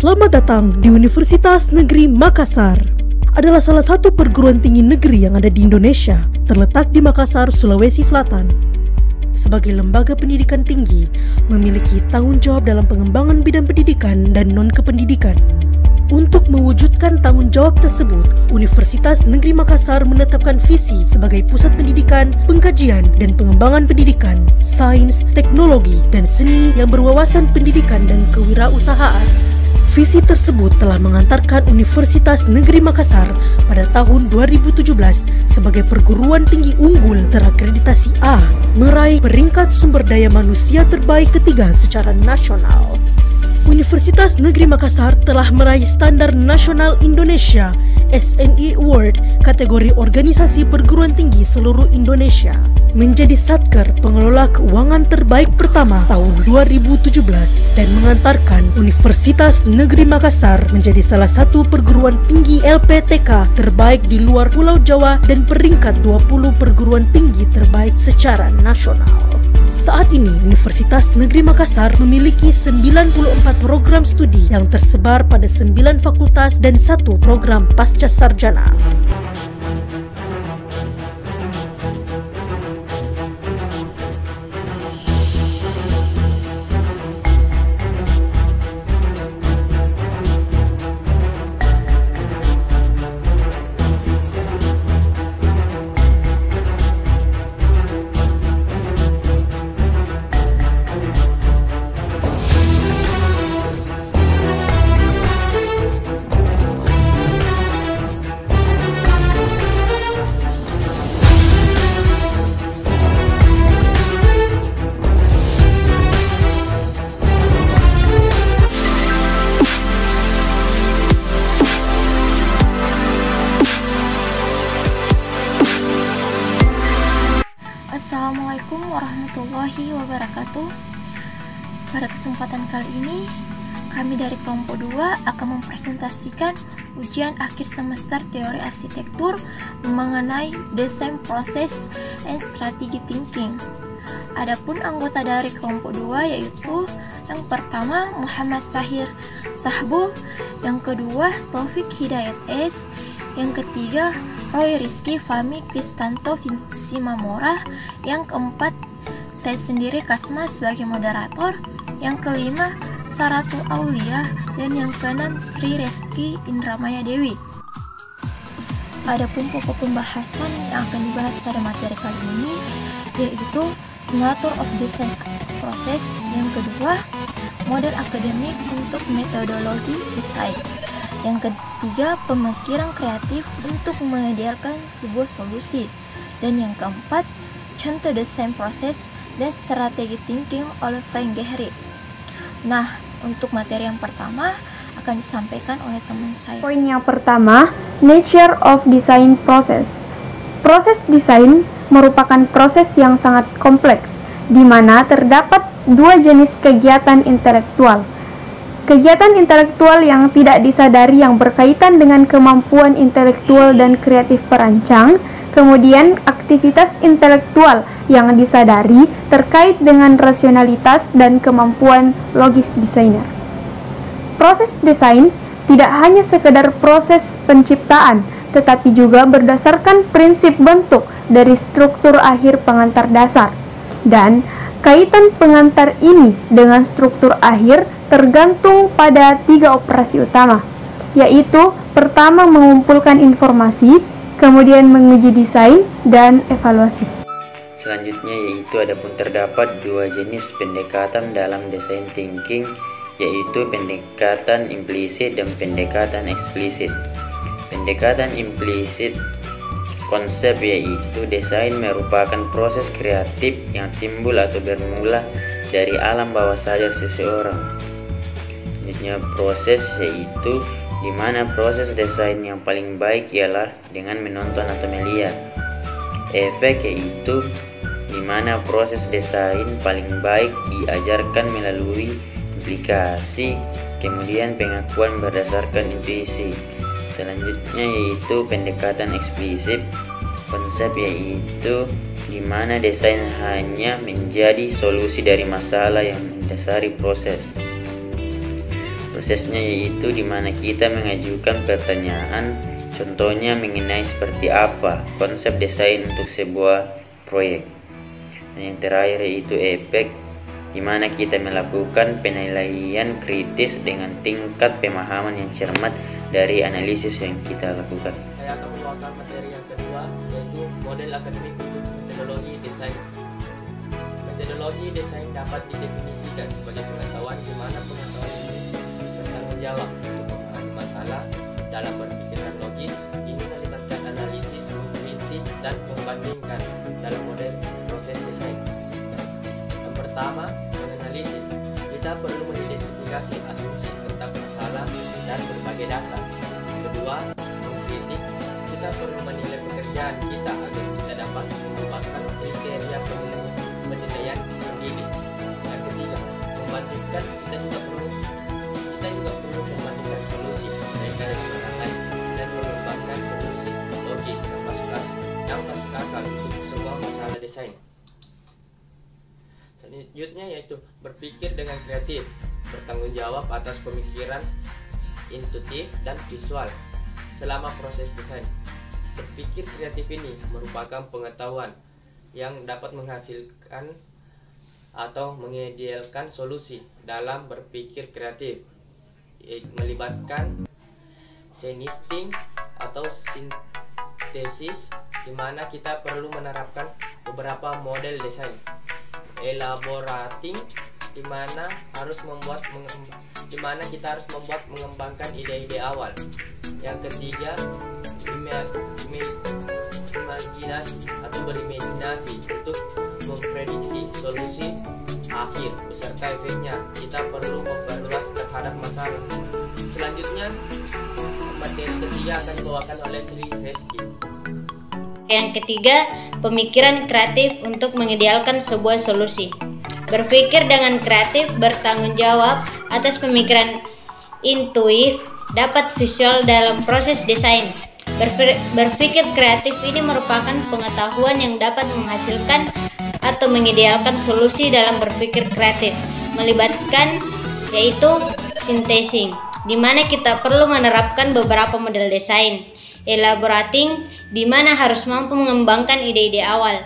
Selamat datang di Universitas Negeri Makassar. Adalah salah satu perguruan tinggi negeri yang ada di Indonesia, terletak di Makassar, Sulawesi Selatan. Sebagai lembaga pendidikan tinggi, memiliki tanggung jawab dalam pengembangan bidang pendidikan dan non-kependidikan. Untuk mewujudkan tanggung jawab tersebut, Universitas Negeri Makassar menetapkan visi sebagai pusat pendidikan, pengkajian, dan pengembangan pendidikan, sains, teknologi, dan seni yang berwawasan pendidikan dan kewirausahaan. Visi tersebut telah mengantarkan Universitas Negeri Makassar pada tahun 2017 sebagai perguruan tinggi unggul terakreditasi A, meraih peringkat sumber daya manusia terbaik ketiga secara nasional. Universitas Negeri Makassar telah meraih Standar Nasional Indonesia SNI Award kategori organisasi perguruan tinggi seluruh Indonesia, menjadi Satker Pengelola Keuangan Terbaik pertama tahun 2017 dan mengantarkan Universitas Negeri Makassar menjadi salah satu perguruan tinggi LPTK terbaik di luar Pulau Jawa dan peringkat 20 perguruan tinggi terbaik secara nasional. Saat ini, Universitas Negeri Makassar memiliki 94 program studi yang tersebar pada 9 fakultas dan 1 program pasca sarjana. Assalamualaikum warahmatullahi wabarakatuh. Pada kesempatan kali ini, kami dari kelompok 2 akan mempresentasikan ujian akhir semester teori arsitektur mengenai desain proses and strategy thinking. Adapun anggota dari kelompok 2 yaitu yang pertama Muhammad Sahir Sahbul, yang kedua Taufik Hidayat S, yang ketiga Roy Rizky Fahmi Kristanto Simamora, yang keempat saya sendiri Kasma sebagai moderator, yang kelima Saratul Aulia, dan yang keenam Sri Reski Indramaya Dewi. Adapun pokok pembahasan yang akan dibahas pada materi kali ini yaitu Nature of Design Process, yang kedua model akademik untuk metodologi desain, yang ketiga pemikiran kreatif untuk mengidealkan sebuah solusi, dan yang keempat contoh desain proses dan strategi thinking oleh Frank Gehry. Nah, untuk materi yang pertama akan disampaikan oleh teman saya. Poin yang pertama, nature of design process. Proses desain merupakan proses yang sangat kompleks, di mana terdapat dua jenis kegiatan intelektual. Kegiatan intelektual yang tidak disadari yang berkaitan dengan kemampuan intelektual dan kreatif perancang, kemudian aktivitas intelektual yang disadari terkait dengan rasionalitas dan kemampuan logis desainer. Proses desain tidak hanya sekedar proses penciptaan, tetapi juga berdasarkan prinsip bentuk dari struktur akhir pengantar dasar. Dan kaitan pengantar ini dengan struktur akhir tergantung pada 3 operasi utama, yaitu pertama mengumpulkan informasi, kemudian menguji desain, dan evaluasi. Selanjutnya yaitu adapun terdapat 2 jenis pendekatan dalam design thinking, yaitu pendekatan implisit dan pendekatan eksplisit. Pendekatan implisit konsep yaitu desain merupakan proses kreatif yang timbul atau bermula dari alam bawah sadar seseorang. Selanjutnya proses yaitu di mana proses desain yang paling baik ialah dengan menonton atau melihat. Efek yaitu di mana proses desain paling baik diajarkan melalui implikasi, kemudian pengakuan berdasarkan intuisi. Selanjutnya yaitu pendekatan eksplisit konsep yaitu di mana desain hanya menjadi solusi dari masalah yang mendasari proses. Prosesnya yaitu di mana kita mengajukan pertanyaan, contohnya mengenai seperti apa konsep desain untuk sebuah proyek. Dan yang terakhir yaitu efek, di mana kita melakukan penilaian kritis dengan tingkat pemahaman yang cermat dari analisis yang kita lakukan. Saya akan membawakan materi yang kedua, yaitu model akademik untuk metodologi desain. Metodologi desain dapat didefinisikan sebagai pengetahuan di mana pengetahuan ini bertanggung jawab untuk memahami masalah dalam berpikiran logis. Ini melibatkan analisis, mengkritik, dan membandingkan dalam model proses desain. Yang pertama, menganalisis. Kita perlu mengidentifikasi asumsi tentang masalah dan berbagai data. Kedua, mengkritik. Kita perlu menilai pekerjaan kita agar kita dapat mengembangkan kriteria penilaian pendidik. Yang ketiga, membandingkan. Kita juga perlu membandingkan solusi mereka digunakan dan mengembangkan solusi logis yang masuk akal untuk semua masalah desain. Selanjutnya yaitu berpikir dengan kreatif, bertanggung jawab atas pemikiran intuitif dan visual selama proses desain. Berpikir kreatif ini merupakan pengetahuan yang dapat menghasilkan atau mengidealkan solusi. Dalam berpikir kreatif melibatkan seinsting atau sintesis, di mana kita perlu menerapkan beberapa model desain. Elaborating, di mana kita harus membuat mengembangkan ide-ide awal. Yang ketiga, imajinasi atau berimajinasi untuk memprediksi solusi akhir beserta efeknya. Kita perlu memperluas terhadap masalah. Selanjutnya, materi ketiga akan dibawakan oleh Sri Reski. Yang ketiga, pemikiran kreatif untuk mengidealkan sebuah solusi. Berpikir dengan kreatif, bertanggung jawab atas pemikiran intuitif, dapat visual dalam proses desain. Berpikir kreatif ini merupakan pengetahuan yang dapat menghasilkan atau mengidealkan solusi dalam berpikir kreatif, melibatkan yaitu synthesing, di mana kita perlu menerapkan beberapa model desain. Elaborating, di mana harus mampu mengembangkan ide-ide awal.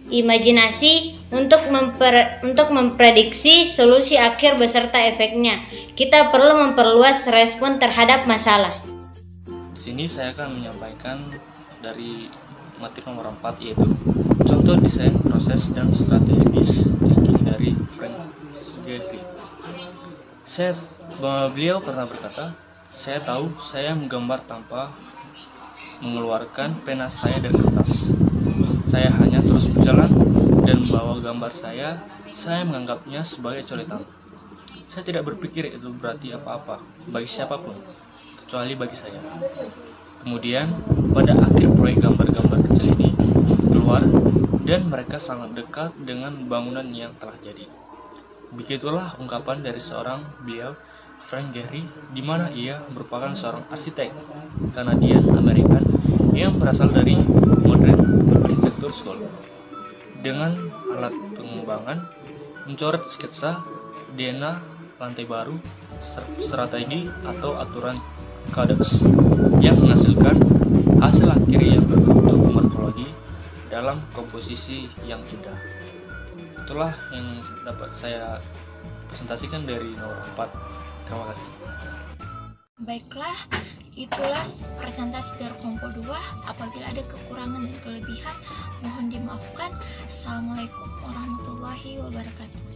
Imajinasi untuk memprediksi solusi akhir beserta efeknya. Kita perlu memperluas respon terhadap masalah. Di sini saya akan menyampaikan dari materi nomor 4, yaitu contoh desain, proses, dan strategis thinking dari Frank Gehry. Beliau pernah berkata, "Saya tahu saya menggambar tanpa mengeluarkan pena saya dari kertas. Saya hanya terus berjalan dan membawa gambar saya menganggapnya sebagai coretan. Saya tidak berpikir itu berarti apa-apa bagi siapapun, kecuali bagi saya." Kemudian, pada akhir proyek gambar-gambar kecil ini keluar dan mereka sangat dekat dengan bangunan yang telah jadi. Begitulah ungkapan dari seorang beliau, Frank Gehry, di mana ia merupakan seorang arsitek Kanadian American yang berasal dari Modern Architecture School. Dengan alat pengembangan, mencoret sketsa, DNA, lantai baru, strategi atau aturan codex yang menghasilkan hasil akhir yang berbentuk morfologi dalam komposisi yang indah. Itulah yang dapat saya presentasikan dari nomor 4. Terima kasih. Baiklah, itulah presentasi dari kelompok 2. Apabila ada kekurangan dan kelebihan, mohon dimaafkan. Assalamualaikum warahmatullahi wabarakatuh.